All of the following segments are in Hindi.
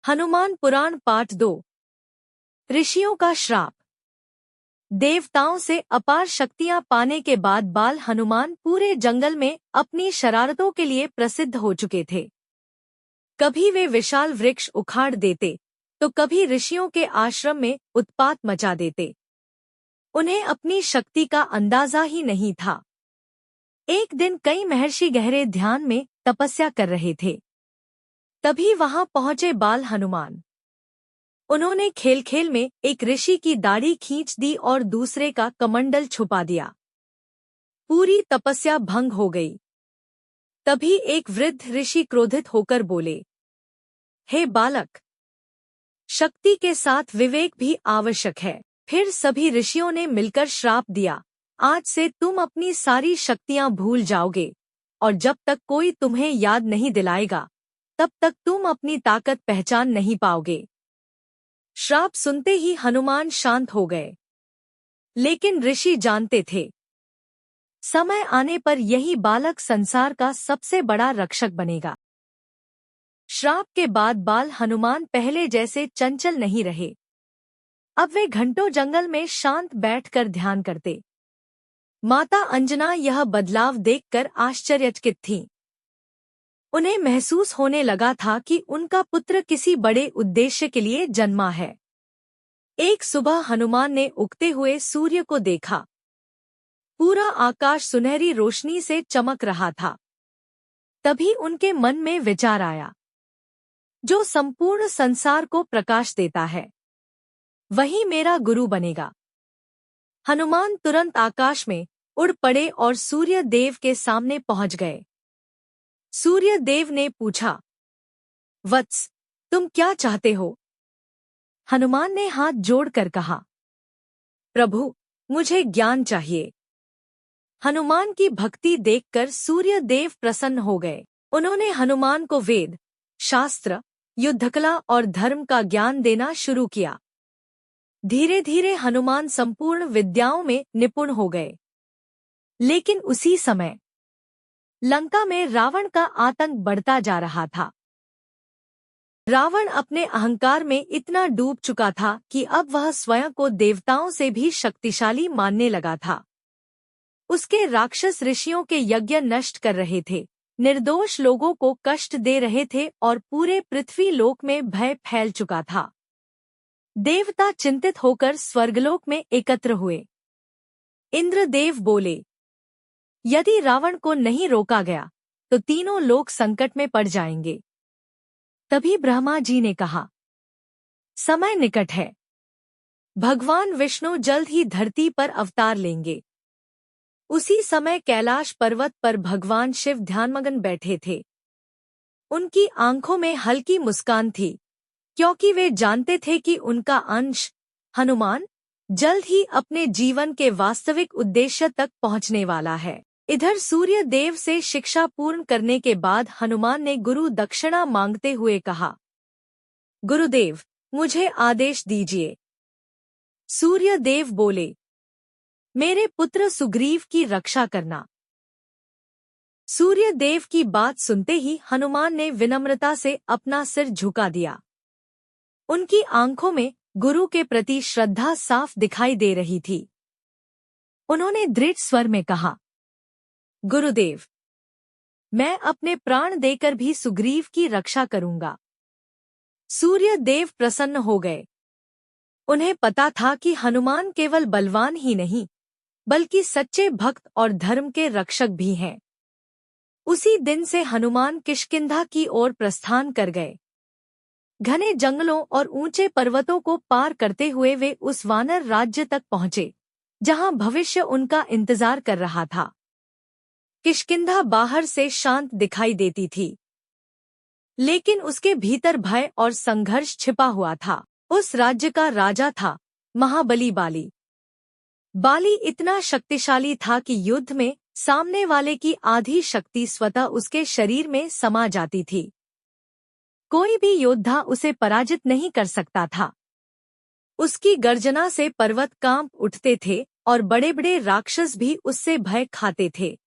हनुमान पुराण पाठ 2। ऋषियों का श्राप। देवताओं से अपार शक्तियां पाने के बाद बाल हनुमान पूरे जंगल में अपनी शरारतों के लिए प्रसिद्ध हो चुके थे। कभी वे विशाल वृक्ष उखाड़ देते तो कभी ऋषियों के आश्रम में उत्पात मचा देते। उन्हें अपनी शक्ति का अंदाजा ही नहीं था। एक दिन कई महर्षि गहरे ध्यान में तपस्या कर रहे थे। तभी वहां पहुंचे बाल हनुमान। उन्होंने खेल खेल में एक ऋषि की दाढ़ी खींच दी और दूसरे का कमंडल छुपा दिया। पूरी तपस्या भंग हो गई। तभी एक वृद्ध ऋषि क्रोधित होकर बोले, हे बालक, शक्ति के साथ विवेक भी आवश्यक है। फिर सभी ऋषियों ने मिलकर श्राप दिया, आज से तुम अपनी सारी शक्तियां भूल जाओगे और जब तक कोई तुम्हें याद नहीं दिलाएगा तब तक तुम अपनी ताकत पहचान नहीं पाओगे। श्राप सुनते ही हनुमान शांत हो गए। लेकिन ऋषि जानते थे, समय आने पर यही बालक संसार का सबसे बड़ा रक्षक बनेगा। श्राप के बाद बाल हनुमान पहले जैसे चंचल नहीं रहे। अब वे घंटों जंगल में शांत बैठकर ध्यान करते। माता अंजना यह बदलाव देखकर आश्चर्यचकित थीं। उन्हें महसूस होने लगा था कि उनका पुत्र किसी बड़े उद्देश्य के लिए जन्मा है। एक सुबह हनुमान ने उगते हुए सूर्य को देखा। पूरा आकाश सुनहरी रोशनी से चमक रहा था। तभी उनके मन में विचार आया, जो संपूर्ण संसार को प्रकाश देता है वही मेरा गुरु बनेगा। हनुमान तुरंत आकाश में उड़ पड़े और सूर्य देव के सामने पहुंच गए। सूर्य देव ने पूछा, वत्स, तुम क्या चाहते हो? हनुमान ने हाथ जोड़कर कहा, प्रभु, मुझे ज्ञान चाहिए। हनुमान की भक्ति देखकर सूर्य देव प्रसन्न हो गए। उन्होंने हनुमान को वेद, शास्त्र, युद्धकला और धर्म का ज्ञान देना शुरू किया। धीरे धीरे हनुमान संपूर्ण विद्याओं में निपुण हो गए। लेकिन उसी समय लंका में रावण का आतंक बढ़ता जा रहा था। रावण अपने अहंकार में इतना डूब चुका था कि अब वह स्वयं को देवताओं से भी शक्तिशाली मानने लगा था। उसके राक्षस ऋषियों के यज्ञ नष्ट कर रहे थे, निर्दोष लोगों को कष्ट दे रहे थे और पूरे पृथ्वी लोक में भय फैल चुका था। देवता चिंतित होकर स्वर्गलोक में एकत्र हुए। इंद्रदेव बोले, यदि रावण को नहीं रोका गया तो तीनों लोक संकट में पड़ जाएंगे। तभी ब्रह्मा जी ने कहा, समय निकट है। भगवान विष्णु जल्द ही धरती पर अवतार लेंगे। उसी समय कैलाश पर्वत पर भगवान शिव ध्यानमग्न बैठे थे। उनकी आंखों में हल्की मुस्कान थी, क्योंकि वे जानते थे कि उनका अंश हनुमान जल्द ही अपने जीवन के वास्तविक उद्देश्य तक पहुंचने वाला है। इधर सूर्य देव से शिक्षा पूर्ण करने के बाद हनुमान ने गुरु दक्षिणा मांगते हुए कहा, गुरुदेव, मुझे आदेश दीजिए। सूर्य देव बोले, मेरे पुत्र सुग्रीव की रक्षा करना। सूर्य देव की बात सुनते ही हनुमान ने विनम्रता से अपना सिर झुका दिया। उनकी आंखों में गुरु के प्रति श्रद्धा साफ दिखाई दे रही थी। उन्होंने दृढ़ स्वर में कहा, गुरुदेव, मैं अपने प्राण देकर भी सुग्रीव की रक्षा करूंगा। सूर्य देव प्रसन्न हो गए। उन्हें पता था कि हनुमान केवल बलवान ही नहीं, बल्कि सच्चे भक्त और धर्म के रक्षक भी हैं। उसी दिन से हनुमान किष्किंधा की ओर प्रस्थान कर गए। घने जंगलों और ऊंचे पर्वतों को पार करते हुए वे उस वानर राज्य तक पहुंचे, जहां भविष्य उनका इंतजार कर रहा था। किष्किंधा बाहर से शांत दिखाई देती थी, लेकिन उसके भीतर भय और संघर्ष छिपा हुआ था। उस राज्य का राजा था महाबली बाली। बाली इतना शक्तिशाली था कि युद्ध में सामने वाले की आधी शक्ति स्वतः उसके शरीर में समा जाती थी। कोई भी योद्धा उसे पराजित नहीं कर सकता था। उसकी गर्जना से पर्वत कांप उठते थे और बड़े बड़े राक्षस भी उससे भय खाते थे।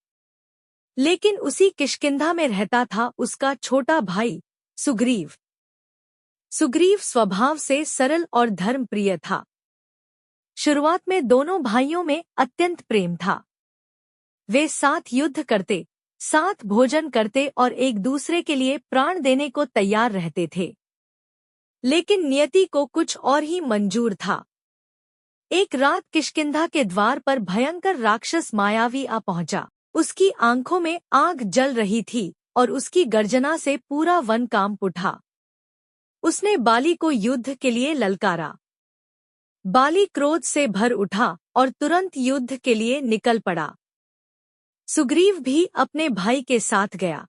लेकिन उसी किष्किंधा में रहता था उसका छोटा भाई सुग्रीव। सुग्रीव स्वभाव से सरल और धर्मप्रिय था। शुरुआत में दोनों भाइयों में अत्यंत प्रेम था। वे साथ युद्ध करते, साथ भोजन करते और एक दूसरे के लिए प्राण देने को तैयार रहते थे। लेकिन नियति को कुछ और ही मंजूर था। एक रात किष्किंधा के द्वार पर भयंकर राक्षस मायावी आ पहुंचा। उसकी आंखों में आग जल रही थी और उसकी गर्जना से पूरा वन कांप उठा। उसने बाली को युद्ध के लिए ललकारा। बाली क्रोध से भर उठा और तुरंत युद्ध के लिए निकल पड़ा। सुग्रीव भी अपने भाई के साथ गया।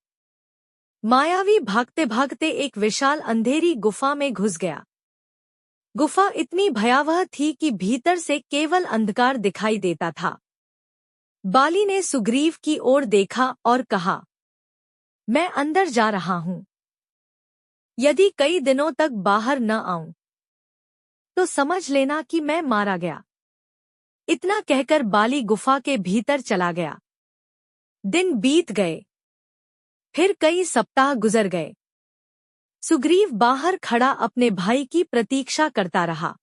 मायावी भागते भागते एक विशाल अंधेरी गुफा में घुस गया। गुफा इतनी भयावह थी कि भीतर से केवल अंधकार दिखाई देता था। बाली ने सुग्रीव की ओर देखा और कहा, मैं अंदर जा रहा हूं। यदि कई दिनों तक बाहर न आऊं तो समझ लेना कि मैं मारा गया। इतना कहकर बाली गुफा के भीतर चला गया। दिन बीत गए, फिर कई सप्ताह गुजर गए। सुग्रीव बाहर खड़ा अपने भाई की प्रतीक्षा करता रहा।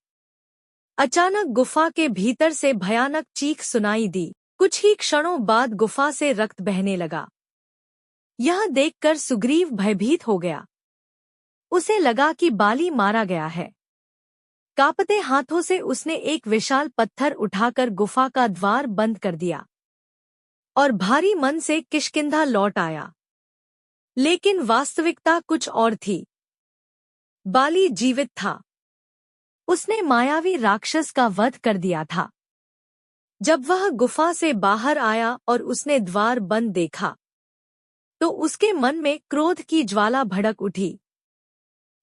अचानक गुफा के भीतर से भयानक चीख सुनाई दी। कुछ ही क्षणों बाद गुफा से रक्त बहने लगा। यह देखकर सुग्रीव भयभीत हो गया। उसे लगा कि बाली मारा गया है। कांपते हाथों से उसने एक विशाल पत्थर उठाकर गुफा का द्वार बंद कर दिया और भारी मन से किष्किंधा लौट आया। लेकिन वास्तविकता कुछ और थी। बाली जीवित था। उसने मायावी राक्षस का वध कर दिया था। जब वह गुफा से बाहर आया और उसने द्वार बंद देखा तो उसके मन में क्रोध की ज्वाला भड़क उठी।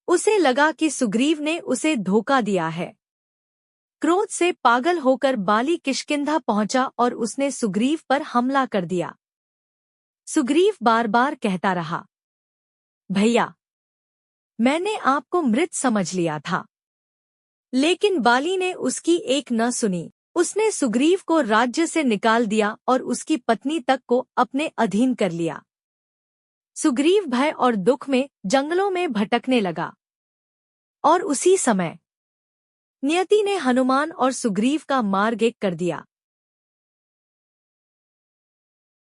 उसे लगा कि सुग्रीव ने उसे धोखा दिया है। क्रोध से पागल होकर बाली किष्किंधा पहुंचा और उसने सुग्रीव पर हमला कर दिया। सुग्रीव बार बार कहता रहा, भैया, मैंने आपको मृत समझ लिया था। लेकिन बाली ने उसकी एक न सुनी। उसने सुग्रीव को राज्य से निकाल दिया और उसकी पत्नी तक को अपने अधीन कर लिया। सुग्रीव भय और दुख में जंगलों में भटकने लगा। और उसी समय नियति ने हनुमान और सुग्रीव का मार्ग एक कर दिया।